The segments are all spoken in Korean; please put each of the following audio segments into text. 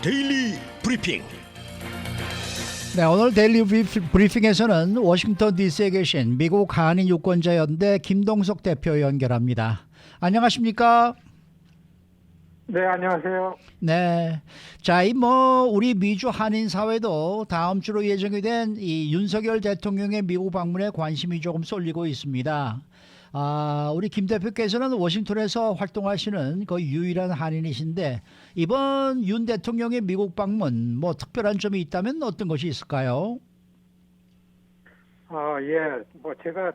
데일리 브리핑. 네, 오늘 데일리 브리핑에서는 워싱턴 DC에 계신 미국 한인 유권자연대 김동석 대표 연결합니다. 안녕하십니까? 네, 안녕하세요. 네, 자, 우리 미주 한인 사회도 다음 주로 예정이 된 이 윤석열 대통령의 미국 방문에 관심이 조금 쏠리고 있습니다. 우리 김 대표께서는 워싱턴에서 활동하시는 그 유일한 한인이신데 이번 윤 대통령의 미국 방문 특별한 점이 있다면 어떤 것이 있을까요? 예, 제가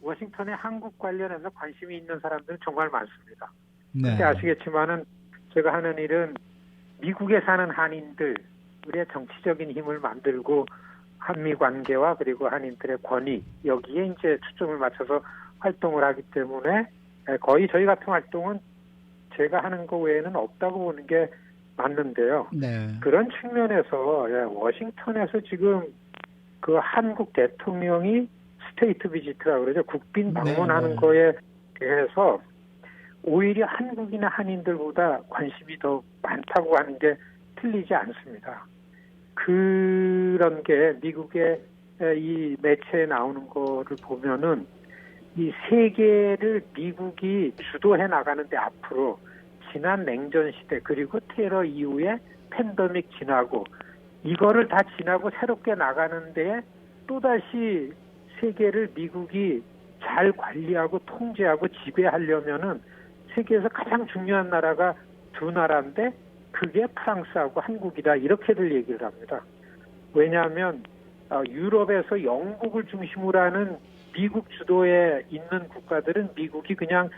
워싱턴에 한국 관련해서 관심이 있는 사람들은 정말 많습니다. 네. 그런데 아시겠지만은 제가 하는 일은 미국에 사는 한인들의 정치적인 힘을 만들고 한미 관계와 그리고 한인들의 권위 여기에 이제 초점을 맞춰서 활동을 하기 때문에 거의 저희 같은 활동은 제가 하는 거 외에는 없다고 보는 게 맞는데요. 네. 그런 측면에서 워싱턴에서 지금 그 한국 대통령이 스테이트 비지트라고 그러죠. 국빈 방문하는 네. 거에 대해서 오히려 한국이나 한인들보다 관심이 더 많다고 하는 게 틀리지 않습니다. 그런 게 미국의 이 매체에 나오는 거를 보면은 이 세계를 미국이 주도해 나가는데 앞으로 지난 냉전 시대 그리고 테러 이후에 팬데믹 지나고 이거를 다 지나고 새롭게 나가는데 또다시 세계를 미국이 잘 관리하고 통제하고 지배하려면은 세계에서 가장 중요한 나라가 두 나라인데 그게 프랑스하고 한국이다 이렇게들 얘기를 합니다. 왜냐하면 유럽에서 영국을 중심으로 하는 미국 주도에 있는 국가들은 미국이 그냥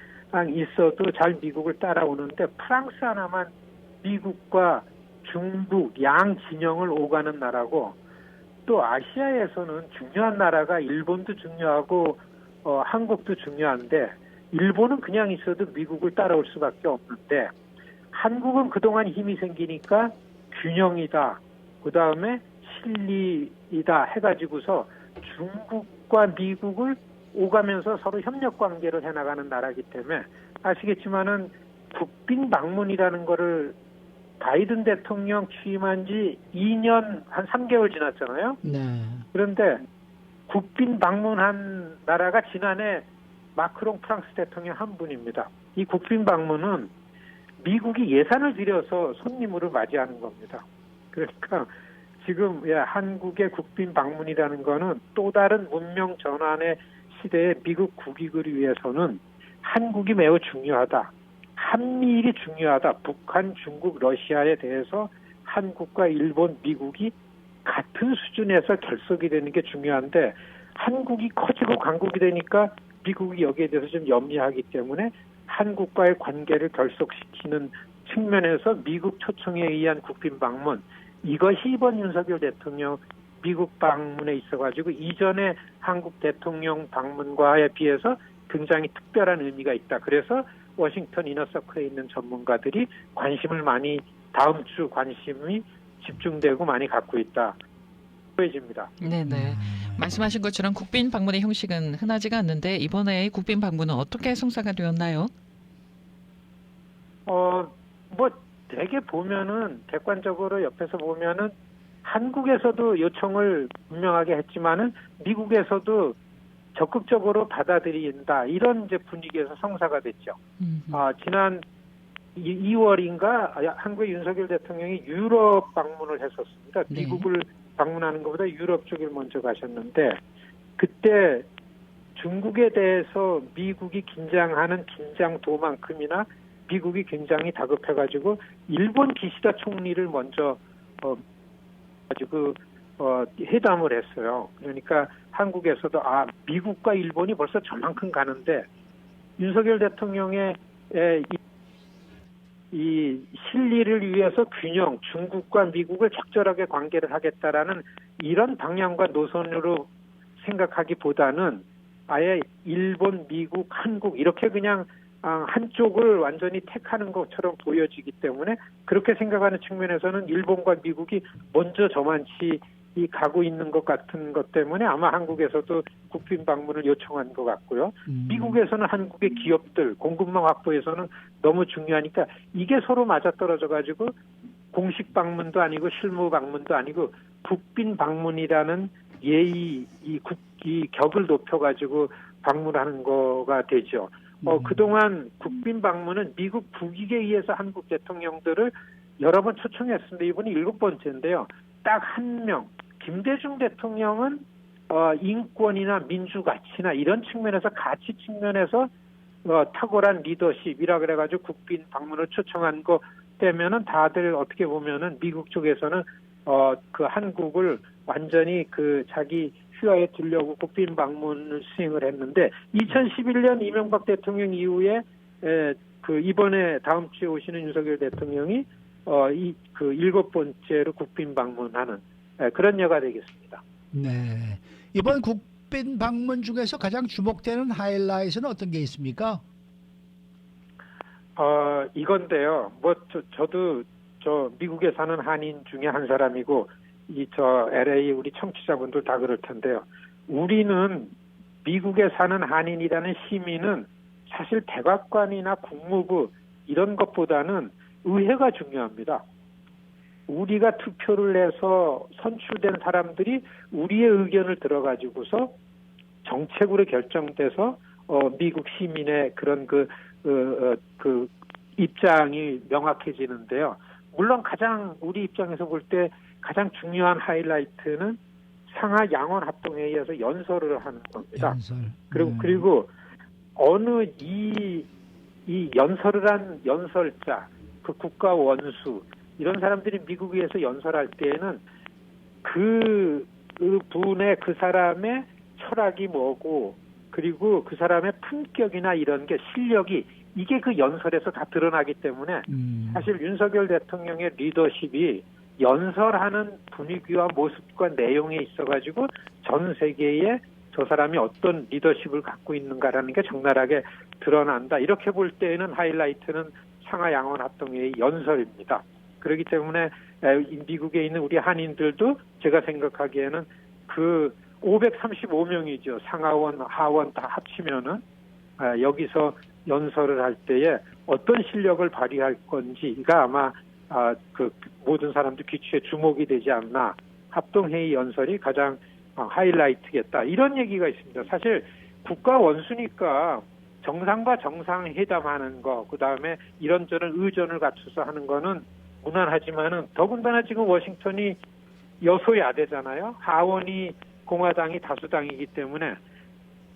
있어도 잘 미국을 따라오는데 프랑스 하나만 미국과 중국 양 진영을 오가는 나라고 또 아시아에서는 중요한 나라가 일본도 중요하고 한국도 중요한데 일본은 그냥 있어도 미국을 따라올 수밖에 없는데 한국은 그동안 힘이 생기니까 균형이다. 그다음에 실리이다 해가지고서 중국과 미국을 오가면서 서로 협력 관계를 해나가는 나라이기 때문에 아시겠지만은 국빈 방문이라는 거를 바이든 대통령 취임한 지 2년 한 3개월 지났잖아요. 네. 그런데 국빈 방문한 나라가 지난해 마크롱 프랑스 대통령 한 분입니다. 이 국빈 방문은 미국이 예산을 들여서 손님으로 맞이하는 겁니다. 그러니까 지금 한국의 국빈 방문이라는 거는 또 다른 문명 전환의 시대에 미국 국익을 위해서는 한국이 매우 중요하다. 한미일이 중요하다. 북한, 중국, 러시아에 대해서 한국과 일본, 미국이 같은 수준에서 결속이 되는 게 중요한데 한국이 커지고 강국이 되니까 미국이 여기에 대해서 좀 염려하기 때문에 한국과의 관계를 결속시키는 측면에서 미국 초청에 의한 국빈 방문 이것이 이번 윤석열 대통령 미국 방문에 있어가지고 이전에 한국 대통령 방문과에 비해서 굉장히 특별한 의미가 있다. 그래서 워싱턴 이너서클에 있는 전문가들이 관심을 많이 다음 주 관심이 집중되고 많이 갖고 있다. 보여집니다. 네네. 말씀하신 것처럼 국빈 방문의 형식은 흔하지가 않는데 이번에 국빈 방문은 어떻게 성사가 되었나요? 되게 보면은 객관적으로 옆에서 보면은 한국에서도 요청을 분명하게 했지만은 미국에서도 적극적으로 받아들인다 이런 이제 분위기에서 성사가 됐죠. 지난 2월인가 한국의 윤석열 대통령이 유럽 방문을 했었습니다. 네. 미국을 방문하는 것보다 유럽 쪽을 먼저 가셨는데 그때 중국에 대해서 미국이 긴장하는 긴장도만큼이나 미국이 굉장히 다급해가지고 일본 기시다 총리를 먼저 가지고 회담을 했어요. 그러니까 한국에서도 미국과 일본이 벌써 저만큼 가는데 윤석열 대통령의 이 실리를 위해서 균형, 중국과 미국을 적절하게 관계를 하겠다라는 이런 방향과 노선으로 생각하기보다는 아예 일본, 미국, 한국 이렇게 그냥 한쪽을 완전히 택하는 것처럼 보여지기 때문에 그렇게 생각하는 측면에서는 일본과 미국이 먼저 저만치 가고 있는 것 같은 것 때문에 아마 한국에서도 국빈 방문을 요청한 것 같고요. 미국에서는 한국의 기업들 공급망 확보에서는 너무 중요하니까 이게 서로 맞아떨어져 가지고 공식 방문도 아니고 실무 방문도 아니고 국빈 방문이라는 이 격을 높여가지고 방문하는 거가 되죠. 그동안 국빈 방문은 미국 국익에 의해서 한국 대통령들을 여러 번 초청했습니다. 이번이 7번째인데요. 딱 한 명, 김대중 대통령은 인권이나 민주가치나 이런 측면에서 가치 측면에서 탁월한 리더십이라 그래가지고 국빈 방문을 초청한 거 때면은 다들 어떻게 보면은 미국 쪽에서는 그 한국을 완전히 그 자기 휘하에 두려고 국빈 방문을 수행을 했는데 2011년 이명박 대통령 이후에 그 이번에 다음 주에 오시는 윤석열 대통령이 그 7번째로 국빈 방문하는 그런 예가 되겠습니다. 네. 이번 국빈 방문 중에서 가장 주목되는 하이라이트는 어떤 게 있습니까? 이건데요. 저도 미국에 사는 한인 중에 한 사람이고, LA 우리 청취자분들 다 그럴 텐데요. 우리는 미국에 사는 한인이라는 시민은 사실 백악관이나 국무부 이런 것보다는 의회가 중요합니다. 우리가 투표를 해서 선출된 사람들이 우리의 의견을 들어가지고서 정책으로 결정돼서 미국 시민의 그런 그 입장이 명확해지는데요. 물론 가장 우리 입장에서 볼 때 가장 중요한 하이라이트는 상하 양원 합동회의에서 연설을 하는 겁니다. 그리고 어느 이 연설을 한 연설자, 그 국가 원수 이런 사람들이 미국에서 연설할 때에는 그 분의 그 사람의 철학이 뭐고 그리고 그 사람의 품격이나 이런 게 실력이 이게 그 연설에서 다 드러나기 때문에 사실 윤석열 대통령의 리더십이 연설하는 분위기와 모습과 내용에 있어가지고 전 세계에 저 사람이 어떤 리더십을 갖고 있는가라는 게 적나라하게 드러난다. 이렇게 볼 때에는 하이라이트는 상하 양원 합동회의 연설입니다. 그렇기 때문에 미국에 있는 우리 한인들도 제가 생각하기에는 그 535명이죠. 상하원, 하원 다 합치면은 여기서 연설을 할 때에 어떤 실력을 발휘할 건지가 아마 그 모든 사람들 귀추에 주목이 되지 않나. 합동회의 연설이 가장 하이라이트겠다. 이런 얘기가 있습니다. 사실 국가 원수니까 정상과 정상회담하는 거, 그 다음에 이런저런 의전을 갖춰서 하는 거는 무난하지만은 더군다나 지금 워싱턴이 여소야대잖아요. 하원이 공화당이 다수당이기 때문에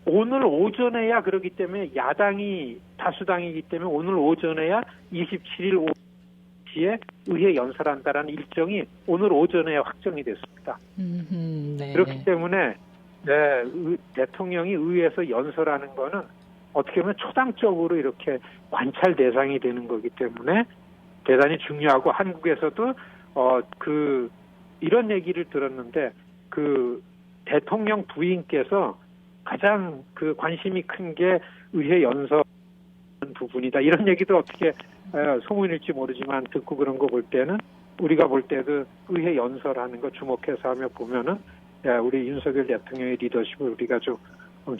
오늘 오전에야 그러기 때문에 야당이 다수당이기 때문에 오늘 오전에야 27일 오후에 의회 연설한다라는 일정이 오늘 오전에 확정이 됐습니다. 네. 그렇기 때문에 대통령이 의회에서 연설하는 거는 어떻게 보면 초당적으로 이렇게 관찰 대상이 되는 거기 때문에 대단히 중요하고 한국에서도 이런 얘기를 들었는데 그 대통령 부인께서 가장 그 관심이 큰 게 의회 연설 부분이다. 이런 얘기도 어떻게 소문일지 모르지만 듣고 그런 거 볼 때는 우리가 볼 때도 의회 연설하는 거 주목해서 하며 보면은 우리 윤석열 대통령의 리더십을 우리가 좀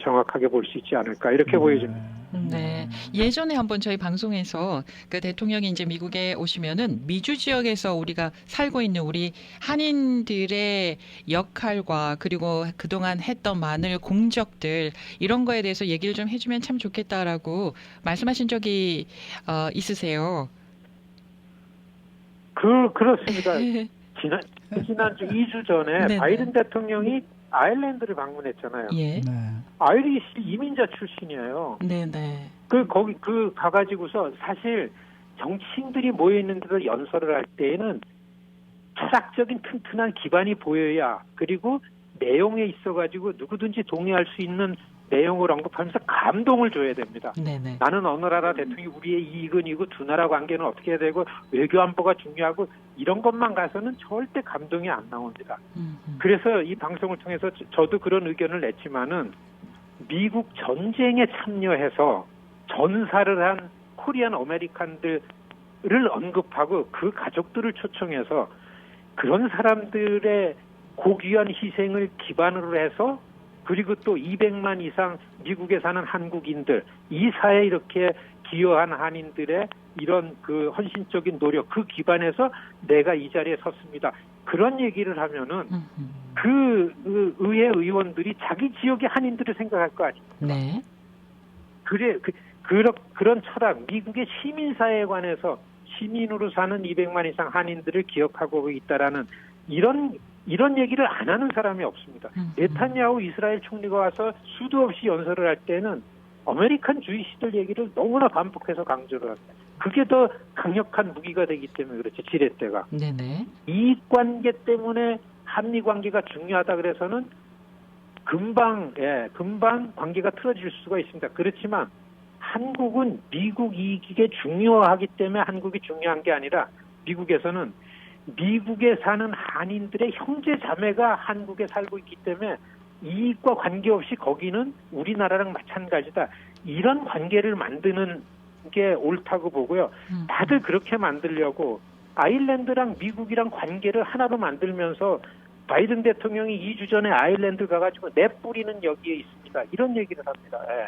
정확하게 볼 수 있지 않을까 이렇게 보여집니다. 네. 예전에 한번 저희 방송에서 그 대통령이 이제 미국에 오시면은 미주 지역에서 우리가 살고 있는 우리 한인들의 역할과 그리고 그동안 했던 많은 공적들 이런 거에 대해서 얘기를 좀 해주면 참 좋겠다라고 말씀하신 적이 있으세요. 그렇습니다. 지난주 2주 전에 네네. 바이든 대통령이 아일랜드를 방문했잖아요. 예. 아이리시 이민자 출신이에요. 네네. 거기 가가지고서 사실 정치인들이 모여 있는 데서 연설을 할 때에는 철학적인 튼튼한 기반이 보여야 그리고 내용에 있어가지고 누구든지 동의할 수 있는 내용을 언급하면서 감동을 줘야 됩니다. 네네. 나는 어느 나라 대통령이 우리의 이익은 이고 두 나라 관계는 어떻게 해야 되고 외교 안보가 중요하고 이런 것만 가서는 절대 감동이 안 나옵니다. 그래서 이 방송을 통해서 저도 그런 의견을 냈지만은 미국 전쟁에 참여해서 전사를 한 코리안 아메리칸들을 언급하고 그 가족들을 초청해서 그런 사람들의 고귀한 희생을 기반으로 해서 그리고 또 200만 이상 미국에 사는 한국인들 이 사회에 이렇게 기여한 한인들의 이런 그 헌신적인 노력 그 기반에서 내가 이 자리에 섰습니다. 그런 얘기를 하면은 그 의회 의원들이 자기 지역의 한인들을 생각할 거 아닙니까? 네. 그런 철학, 미국의 시민사회에 관해서 시민으로 사는 200만 이상 한인들을 기억하고 있다라는 이런 얘기를 안 하는 사람이 없습니다. 네타냐후 이스라엘 총리가 와서 수도 없이 연설을 할 때는 아메리칸 주의시들 얘기를 너무나 반복해서 강조를 합니다. 그게 더 강력한 무기가 되기 때문에 그렇죠. 지렛대가. 네네. 이익관계 때문에 한미 관계가 중요하다 그래서는 금방 관계가 틀어질 수가 있습니다. 그렇지만 한국은 미국 이익이 중요하기 때문에 한국이 중요한 게 아니라 미국에서는 미국에 사는 한인들의 형제 자매가 한국에 살고 있기 때문에 이익과 관계없이 거기는 우리나라랑 마찬가지다. 이런 관계를 만드는 게 옳다고 보고요. 다들 그렇게 만들려고 아일랜드랑 미국이랑 관계를 하나로 만들면서 바이든 대통령이 2주 전에 아일랜드 가가지고 내 뿌리는 여기에 있습니다. 이런 얘기를 합니다. 예.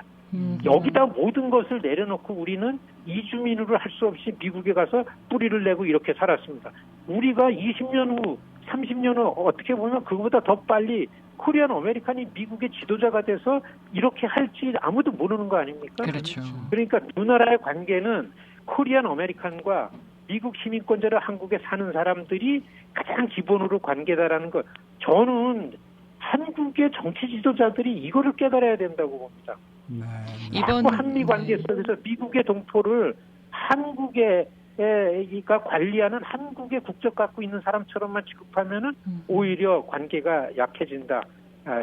여기다 모든 것을 내려놓고 우리는 이주민으로 할 수 없이 미국에 가서 뿌리를 내고 이렇게 살았습니다. 우리가 20년 후, 30년 후 어떻게 보면 그거보다 더 빨리 코리안 아메리칸이 미국의 지도자가 돼서 이렇게 할지 아무도 모르는 거 아닙니까? 그렇죠. 그러니까 두 나라의 관계는 코리안 아메리칸과 미국 시민권자로 한국에 사는 사람들이 가장 기본으로 관계다라는 것. 저는 한국의 정치 지도자들이 이거를 깨달아야 된다고 봅니다. 자꾸 한미 관계 속에서 미국의 동포를 한국에가 관리하는 한국의 국적 갖고 있는 사람처럼만 취급하면은 오히려 관계가 약해진다.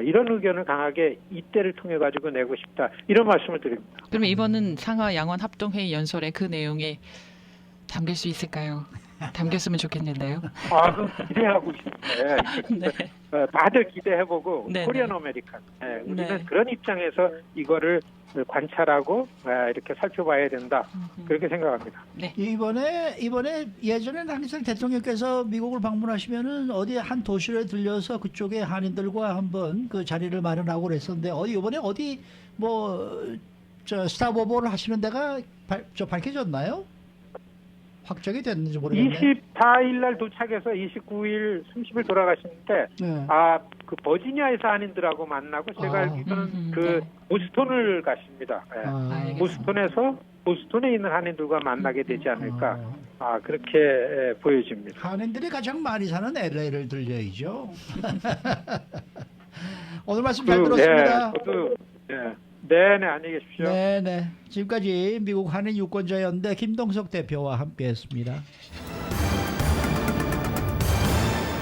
이런 의견을 강하게 이때를 통해 가지고 내고 싶다. 이런 말씀을 드립니다. 그러면 이번은 상하 양원 합동회의 연설에 그 내용에 담길 수 있을까요? 담겼으면 좋겠는데요. 그럼 기대하고 있습니다. 네. 다들 기대해보고 네네. 코리안 아메리칸. 우리는 네. 그런 입장에서 이거를 관찰하고 이렇게 살펴봐야 된다. 그렇게 생각합니다. 네. 이번에 예전에는 항상 대통령께서 미국을 방문하시면은 어디 한 도시를 들려서 그쪽에 한인들과 한번 그 자리를 마련하고 그랬었는데 이번에 어디 스타버버를 하시는 데가 밝혀졌나요? 확정이 됐는지 모르겠네. 24일 날 도착해서 29일, 30일 돌아가시는데 네. 그 버지니아에서 한인들하고 만나고 제가 알기로는 그 보스턴을 가십니다. 알겠습니다. 보스턴에 있는 한인들과 만나게 되지 않을까. 그렇게 보여집니다. 한인들이 가장 많이 사는 LA를 들려야죠. 오늘 말씀 잘 들었습니다. 네네, 안녕히 계십시오. 네네. 지금까지 미국 한인 유권자연대 김동석 대표와 함께했습니다.